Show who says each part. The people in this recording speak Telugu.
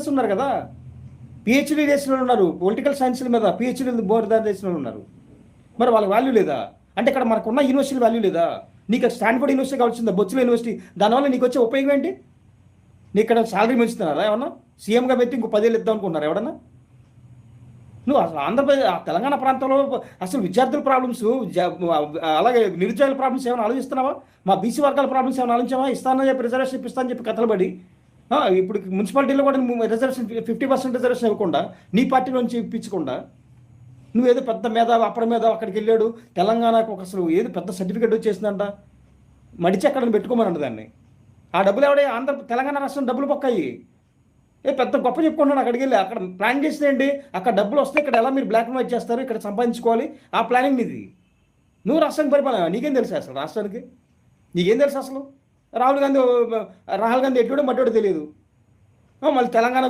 Speaker 1: ప్రొఫెసర్స్ ఉన్నారు కదా, పిహెచ్డీ చేసిన వాళ్ళు ఉన్నారు, పొలిటికల్ సైన్స్ల మీద పిహెచ్డీ బోర్దారు చేసిన వాళ్ళు ఉన్నారు. మరి వాళ్ళకి వాల్యూ లేదా? అంటే ఇక్కడ మనకున్న యూనివర్సిటీ వాల్యూ లేదా? నీకు స్టాన్ఫోర్డ్ యూనివర్సిటీ కావాల్సిందా, బొచ్చుల యూనివర్సిటీ, దానివల్ల నీకు వచ్చే ఉపయోగం ఏంటి? నీకు ఇక్కడ శాలరీ పెంచుతున్నారా ఏమన్నా? సీఎంగా పెట్టి ఇంకో 10 ఏళ్ళు ఇద్దాం అనుకుంటున్నారు ఎవడన్నా? నువ్వు అసలు ఆంధ్రప్రదేశ్ తెలంగాణ ప్రాంతంలో అసలు విద్యార్థుల ప్రాబ్లమ్స్, అలాగే నిరుద్యోగుల ప్రాబ్లమ్స్ ఏమైనా ఆలోచిస్తున్నావా? మా బీసీ వర్గాల ప్రాబ్లమ్స్ ఏమైనా ఆలోచించావా? ఇస్తానని చెప్పి రిజర్వేషన్ ఇప్పిస్తానని చెప్పి కథలు పడి, ఇప్పుడు మున్సిపాలిటీలో కూడా రిజర్వేషన్ 50% రిజర్వేషన్ ఇవ్వకుండా, నీ పార్టీ నుంచి ఇప్పించకుండా, నువ్వేదో పెద్ద మేధావి అప్పటి మీద అక్కడికి వెళ్ళాడు, తెలంగాణకు ఒక అసలు ఏదో పెద్ద సర్టిఫికేట్ వచ్చేసిందంట, మడిచి ఎక్కడని పెట్టుకోమనండి దాన్ని. ఆ డబ్బులు ఎవడే తెలంగాణ రాష్ట్రం డబ్బులు పక్కాయి, పెద్ద గొప్ప చెప్పుకుంటున్నాడు. అక్కడికి వెళ్ళి అక్కడ ప్లాన్ చేసేయండి, అక్కడ డబ్బులు వస్తే ఇక్కడ ఎలా మీరు బ్లాక్ అండ్ వైట్ చేస్తారు, ఇక్కడ సంపాదించుకోవాలి, ఆ ప్లానింగ్ ఇది. నువ్వు రాష్ట్రానికి పరిపాలన, నీకేం తెలుసు అసలు? రాష్ట్రానికి నీకేం తెలుసు అసలు? రాహుల్ గాంధీ ఎటుడో మట్టోడో తెలియదు, మళ్ళీ తెలంగాణ